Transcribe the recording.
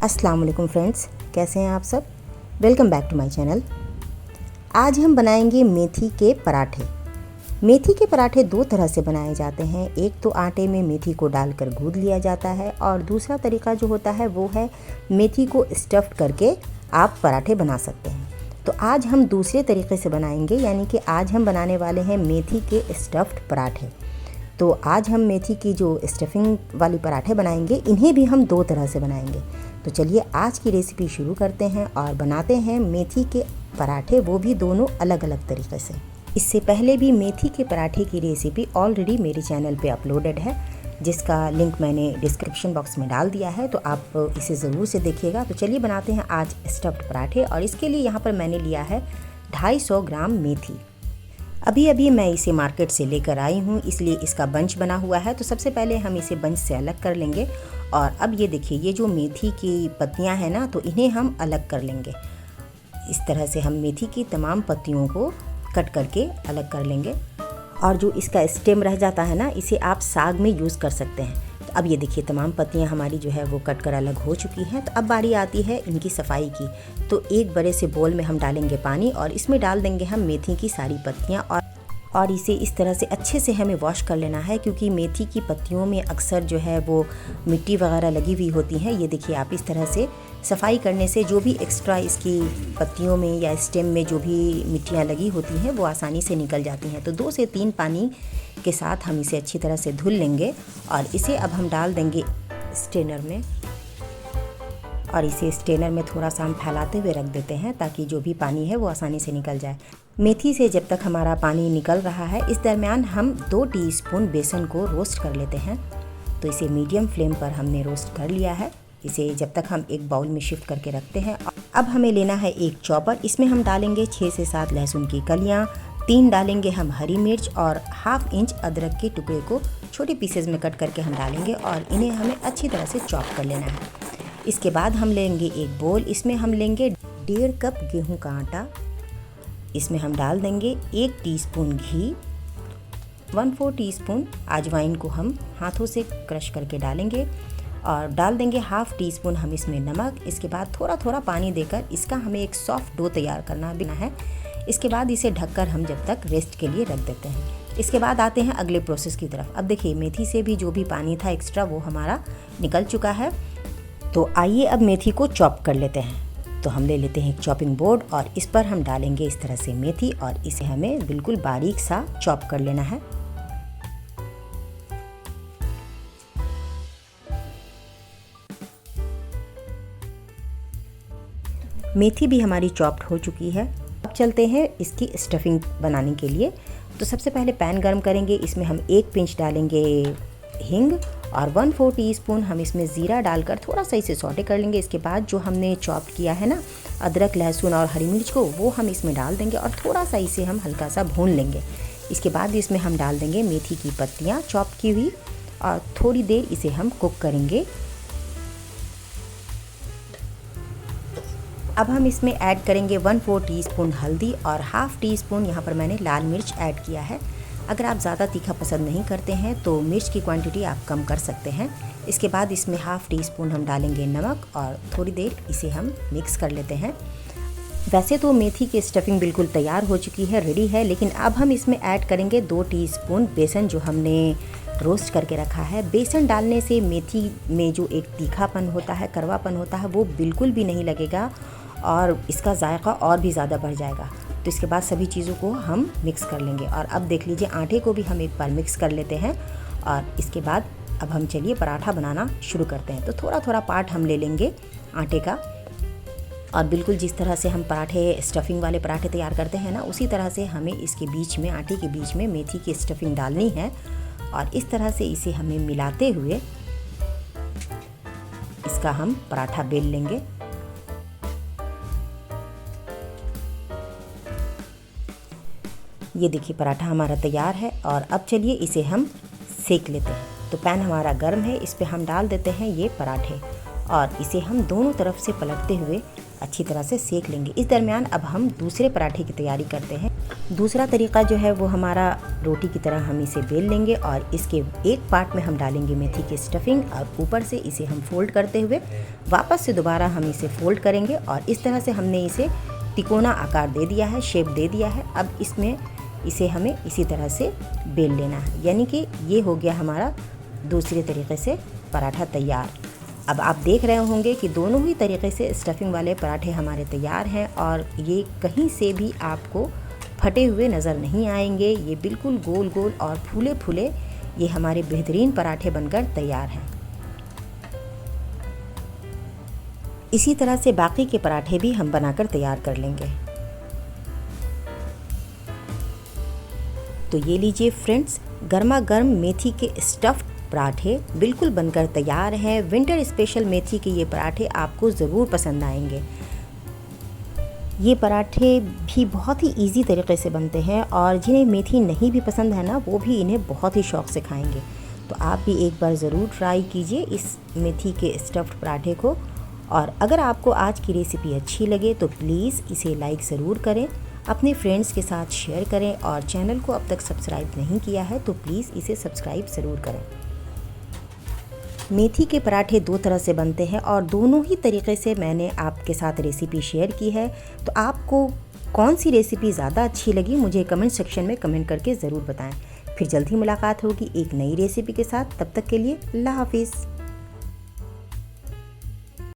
अस्सलाम वालेकुम फ्रेंड्स, कैसे हैं आप सब। Welcome back to my channel. आज हम बनाएंगे मेथी के पराठे। मेथी के पराठे दो तरह से बनाए जाते हैं। एक तो आटे में मेथी को डालकर गूंद लिया जाता है और दूसरा तरीका जो होता है वो है मेथी को स्टफ़्ड करके आप पराठे बना सकते हैं। तो आज हम दूसरे तरीके से बनाएंगे, यानी कि आज हम बनाने वाले हैं मेथी के स्टफ़्ड पराठे। तो आज हम मेथी की जो स्टफिंग वाली पराठे बनाएंगे, इन्हें भी हम दो तरह से बनाएंगे। तो चलिए आज की रेसिपी शुरू करते हैं और बनाते हैं मेथी के पराठे, वो भी दोनों अलग अलग तरीके से। इससे पहले भी मेथी के पराठे की रेसिपी ऑलरेडी मेरे चैनल पे अपलोडेड है, जिसका लिंक मैंने डिस्क्रिप्शन बॉक्स में डाल दिया है, तो आप इसे ज़रूर से देखिएगा। तो चलिए बनाते हैं आज स्टफ्ड पराठे। और इसके लिए यहाँ पर मैंने लिया है 250 ग्राम मेथी। अभी मैं इसे मार्केट से लेकर आई हूँ, इसलिए इसका बंच बना हुआ है। तो सबसे पहले हम इसे बंच से अलग कर लेंगे। और अब ये देखिए, ये जो मेथी की पत्तियाँ हैं ना, तो इन्हें हम अलग कर लेंगे। इस तरह से हम मेथी की तमाम पत्तियों को कट करके अलग कर लेंगे। और जो इसका स्टेम रह जाता है ना, इसे आप साग में यूज़ कर सकते हैं। तो अब ये देखिए, तमाम पत्तियां हमारी जो है वो कट कर अलग हो चुकी हैं। तो अब बारी आती है इनकी सफाई की। तो एक बड़े से बोल में हम डालेंगे पानी और इसमें डाल देंगे हम मेथी की सारी पत्तियां और इसे इस तरह से अच्छे से हमें वॉश कर लेना है, क्योंकि मेथी की पत्तियों में अक्सर जो है वो मिट्टी वगैरह लगी हुई होती हैं। ये देखिए, आप इस तरह से सफाई करने से जो भी एक्स्ट्रा इसकी पत्तियों में या स्टेम में जो भी मिट्टियाँ लगी होती हैं वो आसानी से निकल जाती हैं। तो 2 से 3 पानी के साथ हम इसे अच्छी तरह से धुल लेंगे और इसे अब हम डाल देंगे स्ट्रेनर में। और इसे स्ट्रेनर में थोड़ा सा हम फैलाते हुए रख देते हैं, ताकि जो भी पानी है वो आसानी से निकल जाए। मेथी से जब तक हमारा पानी निकल रहा है, इस दरमियान हम 2 टीस्पून बेसन को रोस्ट कर लेते हैं। तो इसे मीडियम फ्लेम पर हमने रोस्ट कर लिया है। इसे जब तक हम एक बाउल में शिफ्ट करके रखते हैं। अब हमें लेना है एक चॉपर। इसमें हम डालेंगे 6 से 7 लहसुन की कलियाँ, 3 डालेंगे हम हरी मिर्च और ½ इंच अदरक के टुकड़े को छोटे पीसेज में कट करके हम डालेंगे और इन्हें हमें अच्छी तरह से चॉप कर लेना है। इसके बाद हम लेंगे एक बोल। इसमें हम लेंगे 1.5 कप गेहूं का आटा। इसमें हम डाल देंगे 1 टीस्पून घी, 1/4 टीस्पून अजवाइन को हम हाथों से क्रश करके डालेंगे और डाल देंगे ½ टीस्पून हम इसमें नमक। इसके बाद थोड़ा थोड़ा पानी देकर इसका हमें एक सॉफ्ट डो तैयार करना बिना है। इसके बाद इसे ढककर हम जब तक रेस्ट के लिए रख देते हैं। इसके बाद आते हैं अगले प्रोसेस की तरफ। अब देखिए, मेथी से भी जो भी पानी था एक्स्ट्रा वो हमारा निकल चुका है। तो आइए अब मेथी को चॉप कर लेते हैं। तो हम ले लेते हैं एक चॉपिंग बोर्ड और इस पर हम डालेंगे इस तरह से मेथी और इसे हमें बिल्कुल बारीक सा चॉप कर लेना है। मेथी भी हमारी चॉप्ड हो चुकी है। अब चलते हैं इसकी स्टफिंग बनाने के लिए। तो सबसे पहले पैन गर्म करेंगे। इसमें हम 1 पिंच डालेंगे हींग और 1/4 टीस्पून हम इसमें ज़ीरा डालकर थोड़ा सा इसे सौटे कर लेंगे। इसके बाद जो हमने चॉप किया है ना अदरक, लहसुन और हरी मिर्च को, वो हम इसमें डाल देंगे और थोड़ा सा इसे हम हल्का सा भून लेंगे। इसके बाद इसमें हम डाल देंगे मेथी की पत्तियाँ चॉप की हुई और थोड़ी देर इसे हम कुक करेंगे। अब हम इसमें ऐड करेंगे 1/4 टीस्पून हल्दी और ½ टीस्पून यहाँ पर मैंने लाल मिर्च ऐड किया है। अगर आप ज़्यादा तीखा पसंद नहीं करते हैं तो मिर्च की क्वांटिटी आप कम कर सकते हैं। इसके बाद इसमें ½ टीस्पून हम डालेंगे नमक और थोड़ी देर इसे हम मिक्स कर लेते हैं। वैसे तो मेथी की स्टफिंग बिल्कुल तैयार हो चुकी है, रेडी है, लेकिन अब हम इसमें ऐड करेंगे 2 टीस्पून बेसन जो हमने रोस्ट करके रखा है। बेसन डालने से मेथी में जो एक तीखापन होता है, कड़वापन होता है, वो बिल्कुल भी नहीं लगेगा और इसका जायका और भी ज़्यादा बढ़ जाएगा। तो इसके बाद सभी चीज़ों को हम मिक्स कर लेंगे। और अब देख लीजिए, आटे को भी हम एक बार मिक्स कर लेते हैं और इसके बाद अब हम चलिए पराठा बनाना शुरू करते हैं। तो थोड़ा थोड़ा पार्ट हम ले लेंगे आटे का और बिल्कुल जिस तरह से हम पराठे स्टफिंग वाले पराठे तैयार करते हैं ना, उसी तरह से हमें इसके बीच में, आटे के बीच में मेथी की स्टफिंग डालनी है और इस तरह से इसे हमें मिलाते हुए इसका हम पराठा बेल लेंगे। ये देखिए, पराठा हमारा तैयार है और अब चलिए इसे हम सेक लेते हैं। तो पैन हमारा गर्म है, इस पे हम डाल देते हैं ये पराठे और इसे हम दोनों तरफ से पलटते हुए अच्छी तरह से सेक लेंगे। इस दरमियान अब हम दूसरे पराठे की तैयारी करते हैं। दूसरा तरीका जो है वो हमारा रोटी की तरह हम इसे बेल लेंगे और इसके एक पार्ट में हम डालेंगे मेथी की स्टफिंग और ऊपर से इसे हम फोल्ड करते हुए वापस से दोबारा हम इसे फोल्ड करेंगे और इस तरह से हमने इसे तिकोना आकार दे दिया है, शेप दे दिया है। अब इसमें इसे हमें इसी तरह से बेल लेना है, यानी कि ये हो गया हमारा दूसरे तरीके से पराठा तैयार। अब आप देख रहे होंगे कि दोनों ही तरीके से स्टफिंग वाले पराठे हमारे तैयार हैं और ये कहीं से भी आपको फटे हुए नज़र नहीं आएंगे। ये बिल्कुल गोल गोल और फूले फूले ये हमारे बेहतरीन पराठे बनकर तैयार हैं। इसी तरह से बाकी के पराठे भी हम बनाकर तैयार कर लेंगे। तो ये लीजिए फ्रेंड्स, गर्मा गर्म मेथी के स्टफ्ड पराठे बिल्कुल बनकर तैयार हैं। विंटर स्पेशल मेथी के ये पराठे आपको ज़रूर पसंद आएंगे। ये पराठे भी बहुत ही इजी तरीके से बनते हैं और जिन्हें मेथी नहीं भी पसंद है ना, वो भी इन्हें बहुत ही शौक़ से खाएंगे। तो आप भी एक बार ज़रूर ट्राई कीजिए इस मेथी के स्टफ्ड पराठे को। और अगर आपको आज की रेसिपी अच्छी लगे तो प्लीज़ इसे लाइक ज़रूर करें, अपने फ्रेंड्स के साथ शेयर करें और चैनल को अब तक सब्सक्राइब नहीं किया है तो प्लीज़ इसे सब्सक्राइब ज़रूर करें। मेथी के पराठे दो तरह से बनते हैं और दोनों ही तरीके से मैंने आपके साथ रेसिपी शेयर की है। तो आपको कौन सी रेसिपी ज़्यादा अच्छी लगी मुझे कमेंट सेक्शन में कमेंट करके ज़रूर बताएं। फिर जल्द ही मुलाकात होगी एक नई रेसिपी के साथ। तब तक के लिए अल्लाह हाफिज़।